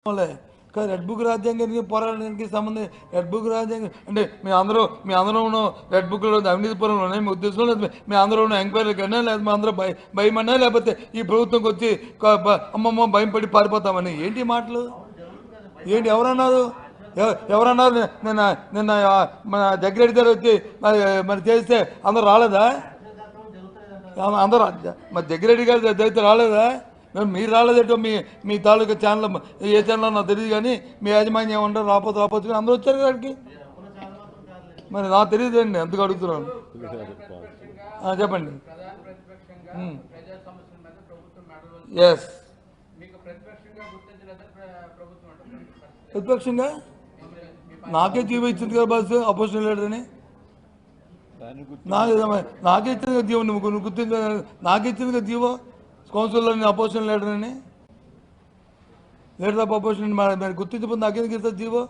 కానీ red book రాజ్యాంగానికి పోరాటానికి సంబంధం రెడ్ బుక్ రాజ్యాంగం అంటే మీ అందరూ రెడ్ బుక్లో అవినీతి పరంలో మీ ఉద్దేశంలో లేదు మీ అందరూ ఎంక్వైరీ కన్నా లేదా మా అందరూ భయమన్నా లేకపోతే ఈ ప్రభుత్వంకి వచ్చి అమ్మమ్మ భయం పడి పారిపోతామని ఏంటి మాటలు ఏంటి ఎవరన్నారు నిన్న నిన్న మన జగ్గిరెడ్డి గారు వచ్చి మరి చేస్తే అందరూ రాలేదా అందరూ మరి జగ్గిరెడ్డి గారు అయితే రాలేదా మీరు రాలేదేటో మీ తాలూకా ఛానల్ ఏ ఛానల్ నాకు తెలియదు కానీ మీ యాజమాన్యం ఏమంటారు రాకపోతే కానీ అందరూ వచ్చారు కాడికి మరి నాకు తెలియదు అండి ఎందుకు అడుగుతున్నాను చెప్పండి ఎస్ ప్రతిపక్షంగా నాకే జీవో ఇచ్చింది కదా బస్సు అపోజిషన్ లీడర్ అని నాకే ఇచ్చింది కదా జీవో నువ్వు గుర్తించ నాకే ఇచ్చింది కదా జీవో కౌన్సిల్లో నేను అపోజిషన్ లీడర్ అని లీడర్ ఆఫ్ అపోజిషన్ మరి గుర్తించబోతుంది నాకెందుకు ఇస్తారు జీవో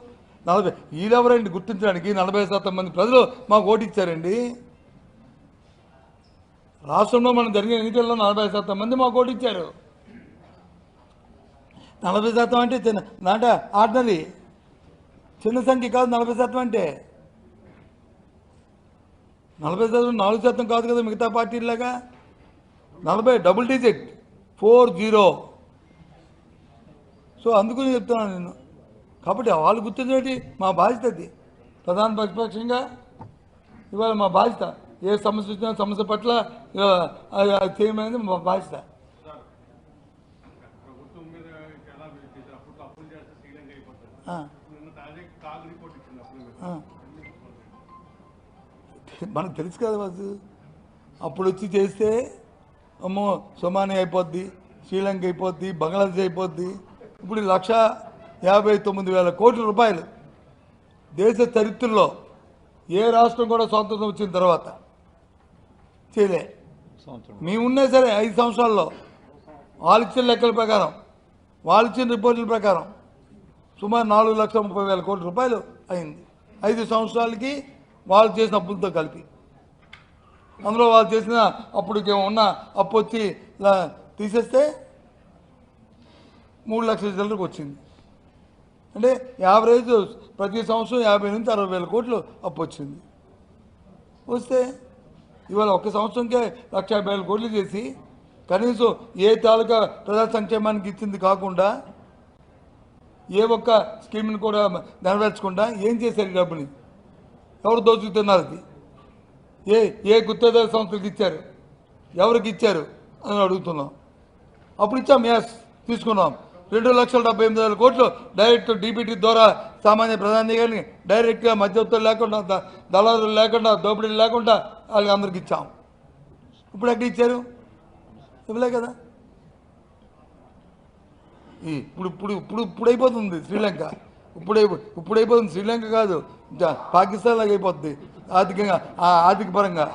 40 వీళ్ళెవరండి గుర్తించడానికి 40% మంది ప్రజలు మాకు ఓటు ఇచ్చారండి రాష్ట్రంలో మనం జరిగిన ఎన్నికల్లో 40% మంది మాకు ఓటు ఇచ్చారు 40% అంటే అంటే ఆర్డినరీ చిన్న సంఖ్య కాదు 40% అంటే 40% 4% కాదు కదా మిగతా పార్టీలాగా 40 డబుల్ డిజిట్ 40. సో అందుకని చెప్తున్నాను నేను కాబట్టి వాళ్ళు గుర్తించేటి మా బాధ్యత అది ప్రధాన ప్రతిపక్షంగా ఇవాళ మా బాధ్యత ఏ సమస్య వచ్చినా సమస్య పట్ల చేయమనేది మా బాధ్యత మనకు తెలుసు కదా బాసు అప్పుడు వచ్చి చేస్తే అమ్మో సొమాని అయిపోద్ది శ్రీలంక అయిపోద్ది బంగ్లాదేశ్ అయిపోద్ది ఇప్పుడు 1,59,000 కోట్ల రూపాయలు దేశ చరిత్రలో ఏ రాష్ట్రం కూడా స్వాతంత్రం వచ్చిన తర్వాత చేయలే మేమున్నా సరే 5 సంవత్సరాల్లో వాళ్ళు ఇచ్చిన లెక్కల ప్రకారం వాళ్ళు ఇచ్చిన రిపోర్టుల ప్రకారం సుమారు 4,30,000 కోట్ల రూపాయలు అయింది 5 సంవత్సరాలకి వాళ్ళు చేసిన అప్పులతో కలిపి అందులో వాళ్ళు చేసిన అప్పటికి ఉన్న అప్పు వచ్చి తీసేస్తే 3 లక్షల చిల్లరకు వచ్చింది అంటే యావరేజ్ ప్రతి సంవత్సరం 50 నుంచి 60,000 కోట్లు అప్పు వచ్చింది వస్తే ఇవాళ ఒక్క సంవత్సరంకే 1,50,000 కోట్లు చేసి కనీసం ఏ తాలూకా ప్రజా సంక్షేమానికి ఇచ్చింది కాకుండా ఏ ఒక్క స్కీమ్ని కూడా నెరవేర్చకుండా ఏం చేశారు ఈ డబ్బుని ఎవరు దోచుకుతున్నారు అది ఏ గుత్తేదారు సంస్థలకు ఇచ్చారు ఎవరికి ఇచ్చారు అని అడుగుతున్నాం అప్పుడు ఇచ్చాం ఎస్ తీసుకున్నాం 2,78,000 కోట్లు డైరెక్ట్ డీబీటీ ద్వారా సామాన్య ప్రధాని గారిని డైరెక్ట్గా మధ్యవర్తులు లేకుండా దళారులు లేకుండా దోపిడీలు లేకుండా వాళ్ళకి అందరికి ఇచ్చాం ఇప్పుడు ఎక్కడ ఇచ్చారు ఇవ్వలే కదా ఇప్పుడు అయిపోతుంది శ్రీలంక ఇప్పుడైపోతుంది శ్రీలంక కాదు పాకిస్తాన్ లాగా అయిపోతుంది ఆర్థిక పరంగా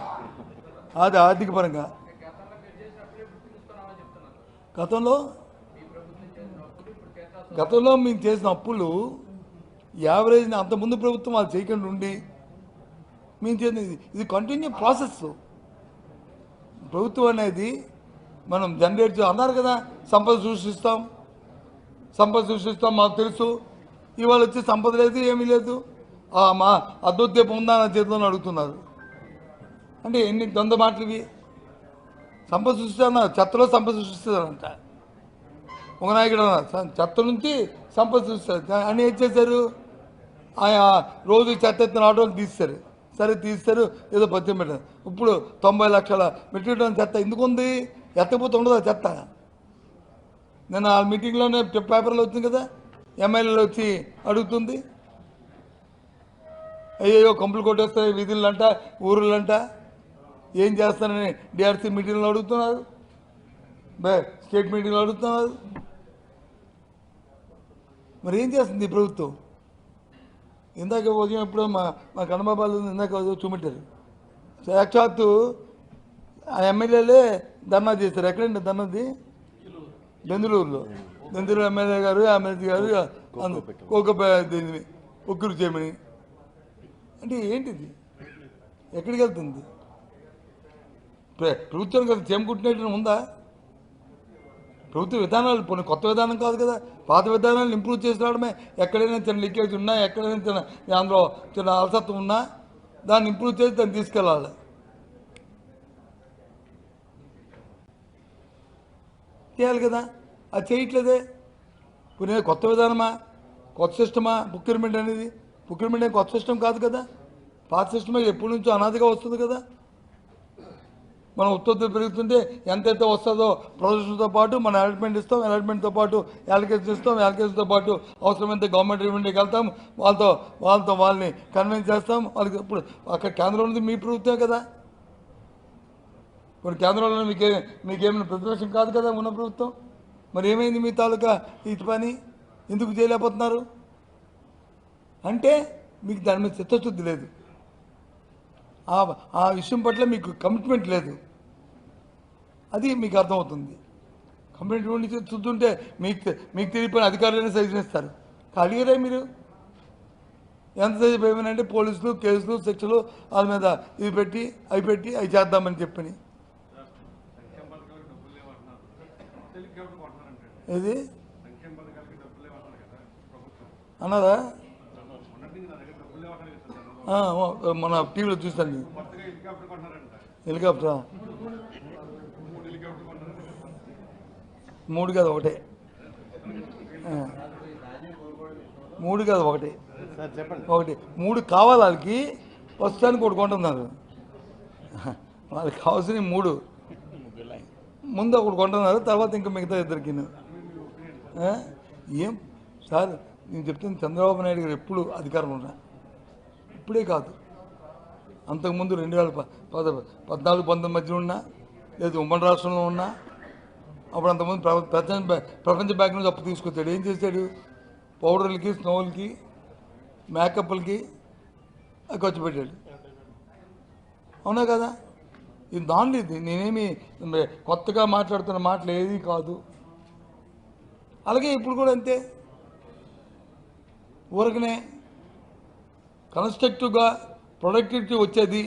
గతంలో మేము చేసిన అప్పులు యావరేజ్ని అంతకుముందు ప్రభుత్వం వాళ్ళు చేయకుండా ఉండి మేము చేసిన ఇది కంటిన్యూ ప్రాసెస్ ప్రభుత్వం అనేది మనం జనరేట్ అన్నారు కదా సంపద సృష్టిస్తాం మాకు తెలుసు ఇవాళ వచ్చి సంపద లేదు ఏమీ లేదు మా అద్భుతీపం ఉందా నా చేతిలో అడుగుతున్నారు అంటే ఎన్ని దొంద మాటలు ఇవి సంపద సృష్టిస్తున్నా చెత్తలో సంపద సృష్టిస్తారంట ఒక నాయకుడు చెత్త నుంచి సంపద సృష్టిస్తారు అని ఏం చేశారు ఆయా రోజు చెత్త ఎత్తిన ఆటోలు తీస్తారు ఏదో పత్యం పెట్టారు ఇప్పుడు 90 లక్షల మెట్రిక్ టన్ చెత్త ఎందుకు ఉంది ఎత్తకపోతే ఉండదు ఆ చెత్త నేను ఆ మీటింగ్లోనే పేపర్లో వచ్చింది కదా ఎమ్మెల్యేలు వచ్చి అడుగుతుంది అయ్యో కంపులు కొట్టేస్తాయి వీధులంట ఊరులంట ఏం చేస్తారని డిఆర్సీ మీటింగ్లో అడుగుతున్నారు స్టేట్ మీటింగ్లో అడుగుతున్నారు మరి ఏం చేస్తుంది ఈ ప్రభుత్వం ఇందాక ఉదయం ఎప్పుడో మా కన్నబాబాలు ఇందాక చూపెట్టారు సాక్షాత్తు ఆ ఎమ్మెల్యేలే ధర్నా చేశారు ఎక్కడండి ధర్నాది బెందులూరులో ఎమ్మెల్యే గారు దీన్ని ఒక్కరు చేయమని అంటే ఏంటిది ఎక్కడికి వెళ్తుంది ప్రభుత్వం కదా చేమకుంటున్నట్టు ఉందా ప్రభుత్వ విధానాలు కొన్ని కొత్త విధానం కాదు కదా, పాత విధానాలను ఇంప్రూవ్ చేసి రావడమే. ఎక్కడైనా చిన్న లీకేజ్ ఉన్నా, ఎక్కడైనా చిన్న అందులో చిన్న అలసత్వం ఉన్నా దాన్ని ఇంప్రూవ్ చేసి దాన్ని తీసుకెళ్ళాలి. చేయాలి కదా, అది చేయట్లేదే. ఇప్పుడు కొత్త విధానమా, కొత్త సిస్టమా ప్రొక్యూర్మెంట్ అనేది? ప్రొక్యూర్మెంట్ అనేది కొత్త సిస్టమ్ కాదు కదా, పాత సిస్టమే ఎప్పటి నుంచో అనాదిగా వస్తుంది కదా. మనం ఉత్పత్తులు పెరుగుతుంటే ఎంతైతే వస్తుందో ప్రొడక్షన్తో పాటు మనం అలాట్మెంట్ ఇస్తాం, అలాట్మెంట్తో పాటు యాలికేషన్ ఇస్తాం, యాలికేషన్తో పాటు అవసరమైతే గవర్నమెంట్ రెవెన్యూకి వెళ్తాం, వాళ్ళని కన్విన్స్ చేస్తాం. వాళ్ళకి ఇప్పుడు అక్కడ కేంద్రంలో ఉంది మీ ప్రభుత్వమే కదా. ఇప్పుడు కేంద్రంలో మీకేమైనా ప్రతిపక్షం కాదు కదా ఉన్న ప్రభుత్వం. మరి ఏమైంది మీ తాలూకా ఇటు పని ఎందుకు చేయలేకపోతున్నారు అంటే మీకు దాని మీద చిత్తశుద్ధి లేదు, ఆ విషయం పట్ల మీకు కమిట్మెంట్ లేదు. అది మీకు అర్థమవుతుంది. కమిట్మెంట్ చూస్తుంటే మీకు తెలియపోయిన అధికారులైనా సజెషన్ ఇస్తారు. అడిగారే మీరు ఎంతసేపు ఏమైనా పోలీసులు కేసులు శిక్షలు వాళ్ళ మీద ఇవి పెట్టి అవి చేద్దామని చెప్పని ఇది అన్నారా? మన టీవీలో చూస్తాను. హెలికాప్టరా? 3 కాదు ఒకటే, 3 కాదు ఒకటే, 3 కావాలి వాళ్ళకి. ప్రస్తుతానికి ఒకటి కొంటున్నారు. వాళ్ళకి కావాల్సిన 3 ముందు ఒకటి కొంటున్నారు, తర్వాత ఇంకా మిగతా ఇద్దరికి. ఏం సార్ నేను చెప్తాను, చంద్రబాబు నాయుడు గారు ఎప్పుడు అధికారంలో ఉన్నా, ఇప్పుడే కాదు అంతకుముందు 2014-19 మధ్యలో ఉన్నా, లేదు ఉమ్మడి రాష్ట్రంలో ఉన్నా, అప్పుడు అంతకుముందు ప్రపంచ బ్యాంక్ నుంచి అప్పు తీసుకొచ్చాడు. ఏం చేశాడు? పౌడర్లకి, స్నోవులకి, మేకప్లకి ఖర్చు పెట్టాడు. అవునా కదా? ఇది దాంట్లో ఇది నేనేమి కొత్తగా మాట్లాడుతున్న మాటలు ఏది కాదు. అలాగే ఇప్పుడు కూడా అంతే. ఊరకనే కన్స్ట్రక్టివ్గా ప్రొడక్టివిటీ వచ్చేది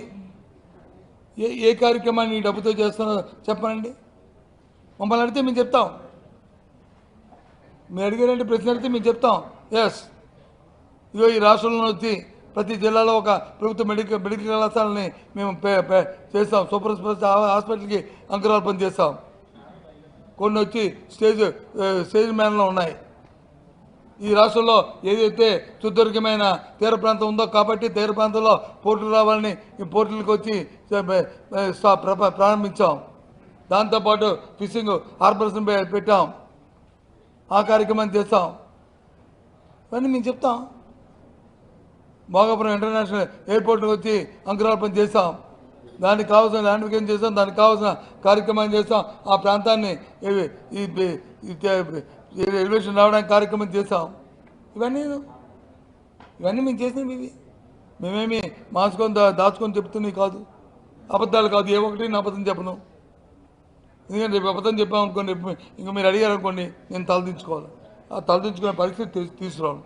ఏ కార్యక్రమాన్ని ఈ డబ్బుతో చేస్తున్నారో చెప్పనండి. మమ్మల్ని అడిగితే మేము చెప్తాం, మీరు అడిగారంటే ప్రశ్న అడిగితే మేము చెప్తాం. ఎస్, ఇగో ఈ రాష్ట్రంలో వచ్చి ప్రతి జిల్లాలో ఒక ప్రభుత్వ మెడికల్ కళాశాలని మేము చేస్తాం. సూపర్ స్పెషాలిటీ హాస్పిటల్కి అంకురార్పణ చేస్తాం. కొన్ని వచ్చి స్టేజ్ మ్యాన్లో ఉన్నాయి. ఈ రాష్ట్రంలో ఏదైతే సుదీర్ఘమైన తీర ప్రాంతం ఉందో కాబట్టి తీర ప్రాంతంలో పోర్టులు రావాలని ఈ పోర్టులకు వచ్చి ప్రారంభించాం. దాంతోపాటు ఫిషింగ్ హార్బర్స్ పెట్టాం. ఆ కార్యక్రమాన్ని చేస్తాం. ఇవన్నీ మేము చెప్తాం. భోగాపురం ఇంటర్నేషనల్ ఎయిర్పోర్ట్కి వచ్చి అంకురార్పణ చేస్తాం. దానికి కావాల్సిన ల్యాండ్ చేస్తాం, దానికి కావాల్సిన కార్యక్రమాన్ని చేస్తాం. ఆ ప్రాంతాన్ని ఎలివేషన్ రావడానికి కార్యక్రమం చేస్తాం. ఇవన్నీ మేము చేసినవి. ఇవి మేమేమి దాచుకొని చెప్తున్నవి కాదు, అబద్ధాలు కాదు. ఏ ఒక్కటి నా అబద్ధం చెప్పను. ఎందుకంటే రేపు అబద్ధం చెప్పామనుకోండి, ఇంకా మీరు అడిగారనుకోండి, నేను తలదించుకోవాలి. ఆ తలదించుకునే పరిస్థితి తీసుకురావాలి.